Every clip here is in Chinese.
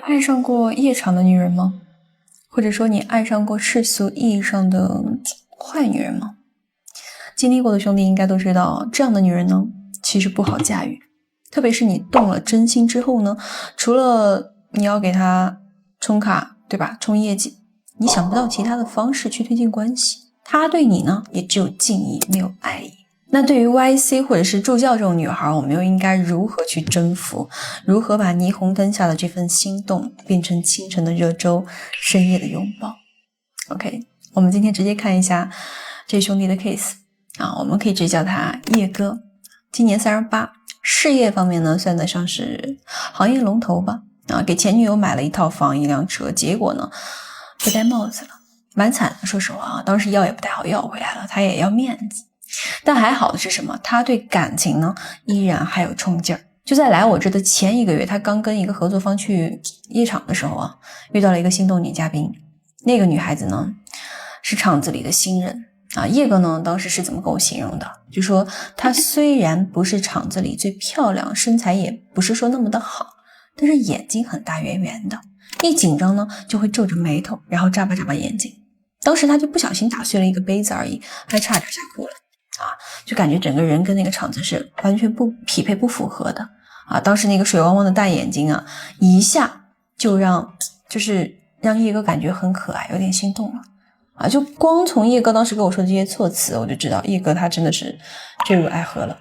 爱上过夜场的女人吗？或者说你爱上过世俗意义上的坏女人吗？经历过的兄弟应该都知道，这样的女人呢，其实不好驾驭。特别是你动了真心之后呢，除了你要给她冲卡，对吧？冲业绩，你想不到其他的方式去推进关系。她对你呢，也只有敬意，没有爱意。那对于 YC 或者是助教这种女孩，我们又应该如何去征服？如何把霓虹灯下的这份心动变成清晨的热粥，深夜的拥抱 ？OK， 我们今天直接看一下这兄弟的 case 啊，我们可以直接叫他叶哥，今年38，事业方面呢算得上是行业龙头吧。啊，给前女友买了一套房一辆车，结果呢被戴帽子了，蛮惨的。说实话啊，当时要也不太好要回来了，他也要面子。但还好的是什么？他对感情呢依然还有冲劲儿。就在来我这的前1个月，他刚跟一个合作方去夜场的时候啊，遇到了一个心动女嘉宾。那个女孩子呢是场子里的新人啊。叶哥呢当时是怎么跟我形容的？就说她虽然不是场子里最漂亮，身材也不是说那么的好，但是眼睛很大圆圆的，一紧张呢就会皱着眉头，然后眨巴眨巴眼睛。当时他就不小心打碎了一个杯子而已，还差点吓哭了。就感觉整个人跟那个场子是完全不匹配不符合的啊！当时那个水汪汪的大眼睛啊，一下就让叶哥感觉很可爱，有点心动了啊！就光从叶哥当时跟我说的这些措辞，我就知道叶哥他真的是坠入爱河了。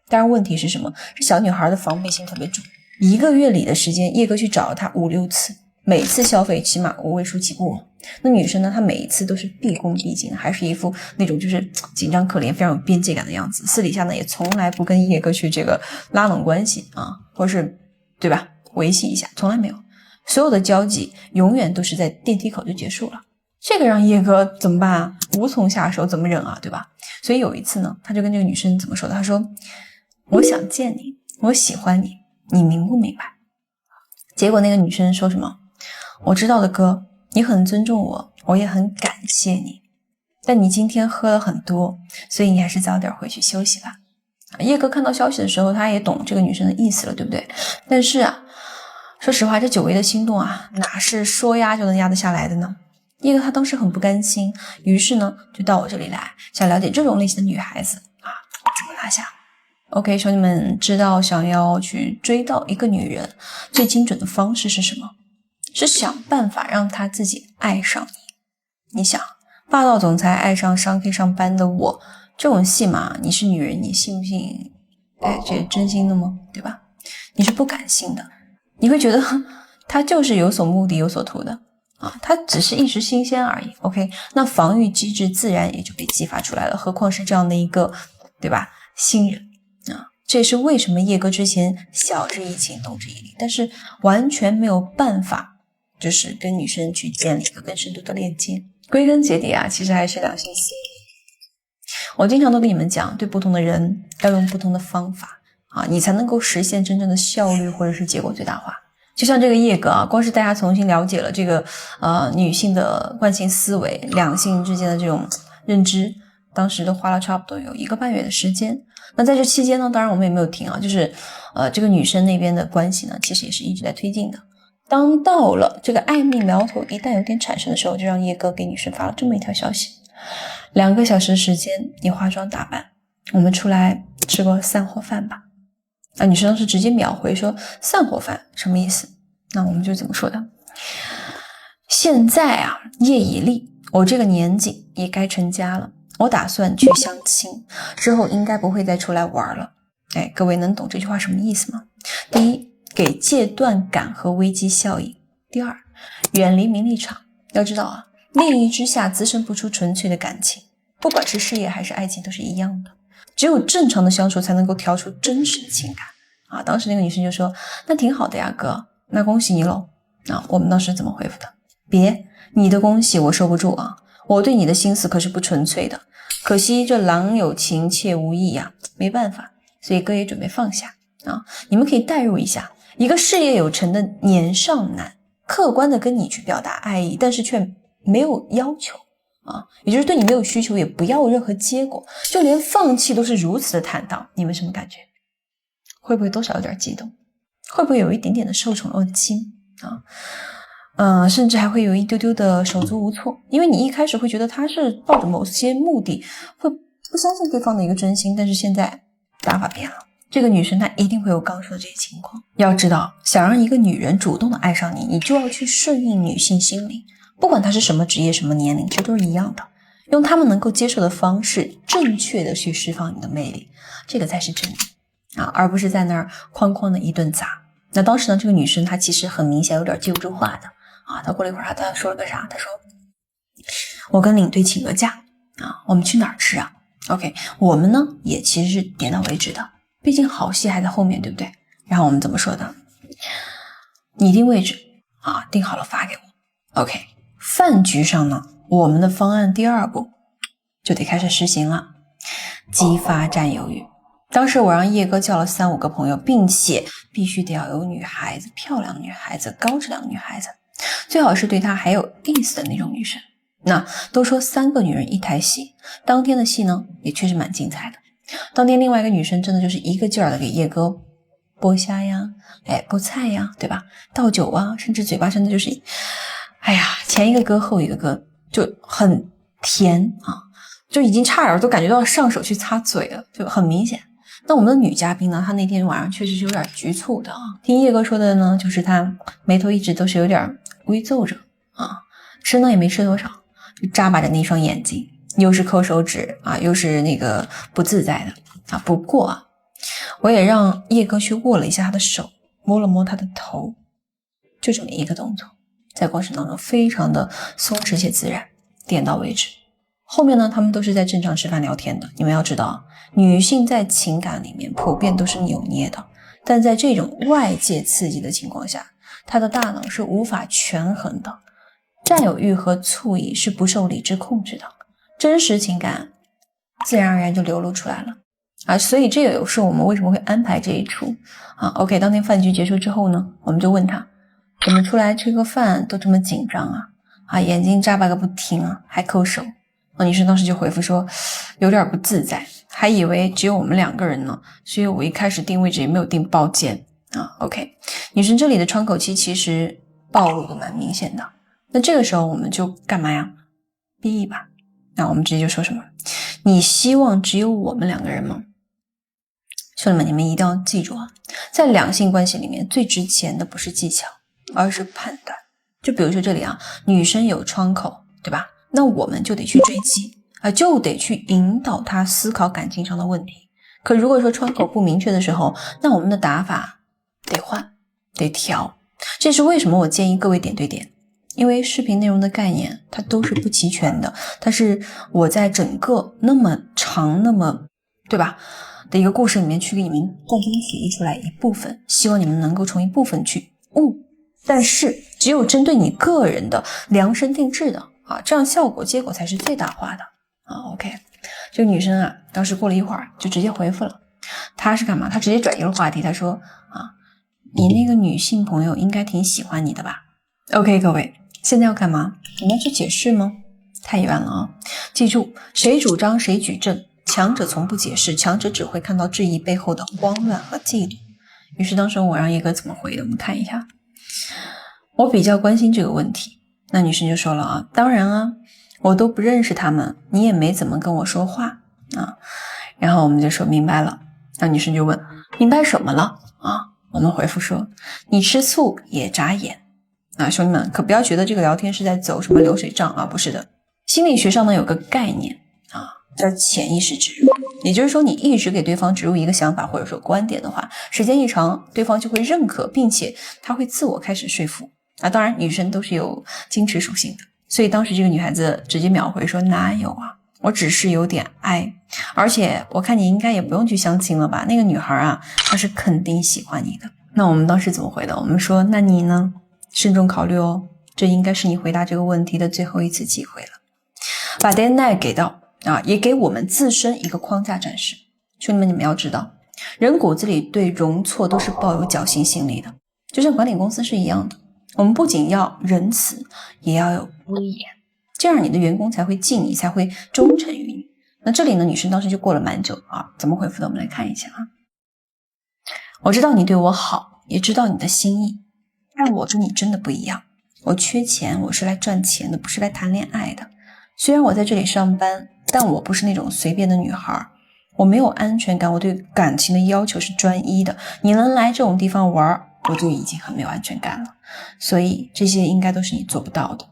当然问题是什么？是小女孩的防备心特别重。1个月里的时间，叶哥去找了她5、6次，每次消费起码5位数起步。那女生呢，她每一次都是毕恭毕敬，还是一副那种就是紧张可怜非常有边界感的样子。私底下呢也从来不跟叶哥去这个拉拢关系啊，或是对吧维系一下，从来没有。所有的交集永远都是在电梯口就结束了。这个让叶哥怎么办啊？无从下手，怎么忍啊，对吧？所以有一次呢，他就跟这个女生怎么说的？他说：我想见你，我喜欢你，你明不明白？结果那个女生说什么？我知道的哥，你很尊重我，我也很感谢你，但你今天喝了很多，所以你还是早点回去休息吧。叶哥看到消息的时候，他也懂这个女生的意思了，对不对？但是啊，说实话，这久违的心动啊，哪是说压就能压得下来的呢？叶哥他当时很不甘心，于是呢，就到我这里来，想了解这种类型的女孩子啊，怎么拿下。OK， 兄弟们，知道想要去追到一个女人最精准的方式是什么？是想办法让她自己爱上你。你想，霸道总裁爱上上 K 上班的我，这种戏码，你是女人，你信不信？这是真心的吗？对吧？你是不敢信的，你会觉得他就是有所目的有所图的啊，他只是一时新鲜而已。OK， 那防御机制自然也就被激发出来了，何况是这样的一个，对吧？新人啊，这也是为什么叶哥之前晓之以情动之以理，但是完全没有办法就是跟女生去建立一个更深度的链接。归根结底啊，其实还是两性吸引力。我经常都跟你们讲，对不同的人要用不同的方法啊，你才能够实现真正的效率或者是结果最大化。就像这个叶哥啊，光是大家重新了解了这个女性的惯性思维，两性之间的这种认知，当时都花了差不多有1个半月的时间。那在这期间呢，当然我们也没有停啊，就是这个女生那边的关系呢，其实也是一直在推进的。当到了这个暧昧苗头一旦有点产生的时候，就让叶哥给女生发了这么一条消息：2个小时时间，你化妆打扮，我们出来吃个散伙饭吧。女生当时直接秒回说散伙饭什么意思？那我们就怎么说的？现在啊，夜已立，我这个年纪也该成家了，我打算去相亲，之后应该不会再出来玩了。各位能懂这句话什么意思吗？第一，给戒断感和危机效应。第二，远离名利场。要知道啊，利益之下滋生不出纯粹的感情，不管是事业还是爱情都是一样的。只有正常的相处才能够调出真实的情感啊！当时那个女生就说：那挺好的呀哥，那恭喜你喽。我们当时怎么回复的？别，你的恭喜我收不住啊，我对你的心思可是不纯粹的，可惜这郎有情妾无意呀，没办法，所以哥也准备放下啊。你们可以代入一下，一个事业有成的年少男，客观的跟你去表达爱意，但是却没有要求也就是对你没有需求，也不要任何结果，就连放弃都是如此的坦荡，你们什么感觉？会不会多少有点激动？会不会有一点点的受宠若惊甚至还会有一丢丢的手足无措，因为你一开始会觉得他是抱着某些目的，会不相信对方的一个真心，但是现在打法变了，这个女生她一定会有刚说的这些情况。要知道，想让一个女人主动的爱上你，你就要去顺应女性心理，不管她是什么职业、什么年龄，这都是一样的，用她们能够接受的方式，正确的去释放你的魅力，这个才是真理而不是在那儿哐哐的一顿砸。那当时呢，这个女生她其实很明显有点接不住话的她过了一会儿她说了个啥？她说我跟领队请个假我们去哪儿吃啊 ？OK， 我们呢也其实是点到为止的，毕竟好戏还在后面，对不对？然后我们怎么说的？你定位置定好了发给我。OK， 饭局上呢，我们的方案第2步就得开始实行了，激发占有欲。当时我让叶哥叫了3-5个朋友，并且必须得要有女孩子，漂亮的女孩子，高质量的女孩子，最好是对她还有意思的那种女生。那都说3个女人1台戏，当天的戏呢也确实蛮精彩的。当天另外一个女生真的就是一个劲儿的给叶哥剥虾呀，剥菜呀，对吧？倒酒啊，甚至嘴巴真的就是前一个歌后一个歌，就很甜就已经差点都感觉到上手去擦嘴了，就很明显。那我们的女嘉宾呢，她那天晚上确实是有点局促的听叶哥说的呢，就是她眉头一直都是有点微皱着吃呢也没吃多少，就眨巴着那双眼睛，又是抠手指又是那个不自在的不过我也让叶哥去握了一下他的手，摸了摸他的头，就这么一个动作，在过程当中非常的松弛且自然，点到为止。后面呢，他们都是在正常吃饭聊天的。你们要知道，女性在情感里面普遍都是扭捏的，但在这种外界刺激的情况下，她的大脑是无法权衡的，占有欲和醋意是不受理智控制的，真实情感自然而然就流露出来了所以这也是我们为什么会安排这一出OK， 当天饭局结束之后呢，我们就问他怎么出来吃个饭都这么紧张眼睛眨巴个不停还抠手女生当时就回复说有点不自在，还以为只有我们2个人呢，所以我一开始定位置也没有定包间OK， 女生这里的窗口期其实暴露的蛮明显的。那这个时候我们就干嘛呀？逼一把。那我们直接就说什么？你希望只有我们2个人吗？兄弟们，你们一定要记住在两性关系里面最值钱的不是技巧，而是判断。就比如说这里女生有窗口，对吧？那我们就得去追击就得去引导她思考感情上的问题。可如果说窗口不明确的时候，那我们的打法得换，得调。这是为什么我建议各位点对点，因为视频内容的概念它都是不齐全的，但是我在整个那么长那么对吧的一个故事里面去给你们断章取义出来一部分，希望你们能够从一部分去悟，但是只有针对你个人的量身定制的这样效果结果才是最大化的OK， 这个女生当时过了一会儿就直接回复了，她是干嘛？她直接转移了话题，她说你那个女性朋友应该挺喜欢你的吧 OK， 各位现在要干嘛？我们要去解释吗？太远了记住，谁主张谁举证，强者从不解释，强者只会看到质疑背后的慌乱和嫉妒。于是当时我让叶哥怎么回的，我们看一下。我比较关心这个问题，那女生就说了当然我都不认识他们，你也没怎么跟我说话然后我们就说明白了。那女生就问明白什么了我们回复说你吃醋也眨眼兄弟们可不要觉得这个聊天是在走什么流水账不是的。心理学上呢有个概念叫潜意识植入，也就是说你一直给对方植入一个想法或者说观点的话，时间一长对方就会认可，并且他会自我开始说服当然女生都是有矜持属性的，所以当时这个女孩子直接秒回说哪有我只是有点爱，而且我看你应该也不用去相亲了吧，那个女孩她是肯定喜欢你的。那我们当时怎么回的？我们说那你呢？慎重考虑这应该是你回答这个问题的最后一次机会了。把 deadline 给到也给我们自身一个框架展示。兄弟们，你们要知道，人骨子里对容错都是抱有侥幸心理的，就像管理公司是一样的，我们不仅要仁慈，也要有威严，这样你的员工才会敬你，才会忠诚于你。那这里呢，女生当时就过了蛮久怎么回复的？我们来看一下我知道你对我好，也知道你的心意，但我跟你真的不一样，我缺钱，我是来赚钱的，不是来谈恋爱的。虽然我在这里上班，但我不是那种随便的女孩，我没有安全感，我对感情的要求是专一的。你能来这种地方玩，我就已经很没有安全感了。所以这些应该都是你做不到的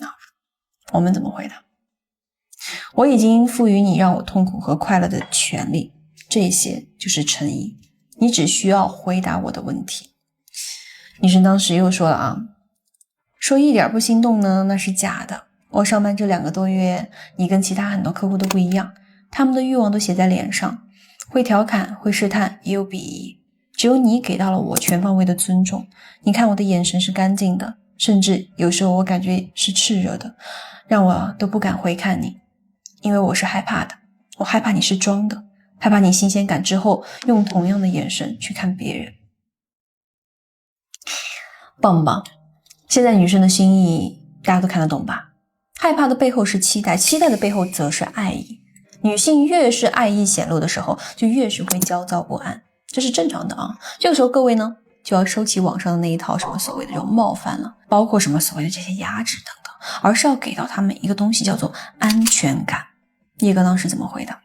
啊。我们怎么回答？我已经赋予你让我痛苦和快乐的权利，这些就是诚意。你只需要回答我的问题。女生当时又说了啊，说一点不心动呢，那是假的。我上班这2个多月，你跟其他很多客户都不一样，他们的欲望都写在脸上，会调侃，会试探，也有鄙夷。只有你给到了我全方位的尊重。你看我的眼神是干净的，甚至有时候我感觉是炽热的，让我都不敢回看你，因为我是害怕的。我害怕你是装的，害怕你新鲜感之后用同样的眼神去看别人。棒不棒？现在女生的心意大家都看得懂吧？害怕的背后是期待，期待的背后则是爱意。女性越是爱意显露的时候，就越是会焦躁不安，这是正常的啊。这个时候各位呢，就要收起网上的那一套什么所谓的这种冒犯了，包括什么所谓的这些压制等等，而是要给到他们一个东西叫做安全感。叶哥当时怎么回答？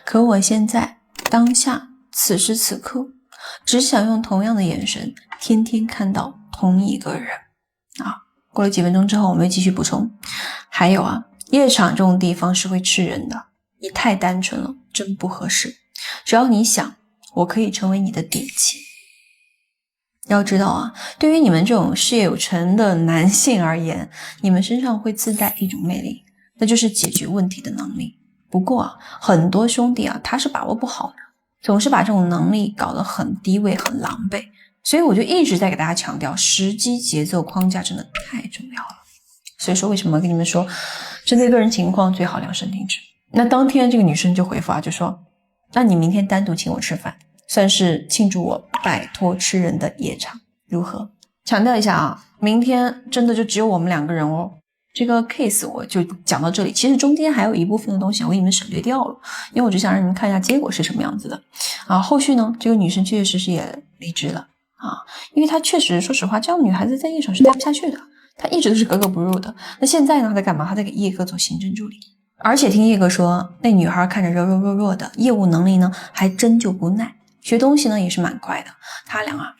可我现在当下此时此刻只想用同样的眼神天天看到同一个人啊。过了几分钟之后，我们又继续补充，还有啊，夜场这种地方是会吃人的，你太单纯了，真不合适。只要你想，我可以成为你的底气。要知道啊，对于你们这种事业有成的男性而言，你们身上会自带一种魅力，那就是解决问题的能力。不过啊，很多兄弟啊，他是把握不好的，总是把这种能力搞得很低位，很狼狈。所以我就一直在给大家强调，时机、节奏、框架真的太重要了。所以说为什么跟你们说，针对个人情况最好量身定制。那当天这个女生就回复啊，就说，那你明天单独请我吃饭，算是庆祝我摆脱吃人的夜场，如何？强调一下啊，明天真的就只有我们2个人哦。这个 case 我就讲到这里，其实中间还有一部分的东西我给你们省略掉了，因为我只想让你们看一下结果是什么样子的啊。后续呢，这个女生确确实实也离职了啊，因为她确实说实话，这样女孩子在夜场是待不下去的，她一直都是格格不入的。那现在呢，她在干嘛？她在给叶哥做行政助理，而且听叶哥说，那女孩看着柔柔弱弱的，业务能力呢还真就不赖，学东西呢也是蛮快的，他俩啊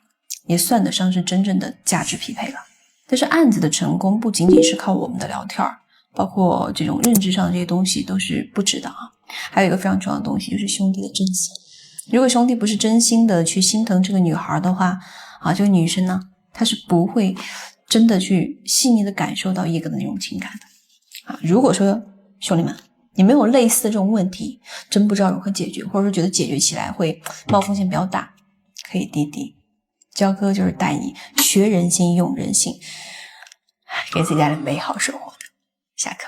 也算得上是真正的价值匹配了。但是案子的成功不仅仅是靠我们的聊天，包括这种认知上的这些东西都是不值的啊。还有一个非常重要的东西，就是兄弟的真心。如果兄弟不是真心的去心疼这个女孩的话啊，这个女生呢，她是不会真的去细腻的感受到叶哥的那种情感的啊。如果说兄弟们你没有类似的这种问题，真不知道如何解决，或者说觉得解决起来会冒风险比较大，可以滴滴。焦哥就是带你学人心用人性，给自己带来美好生活的。下课。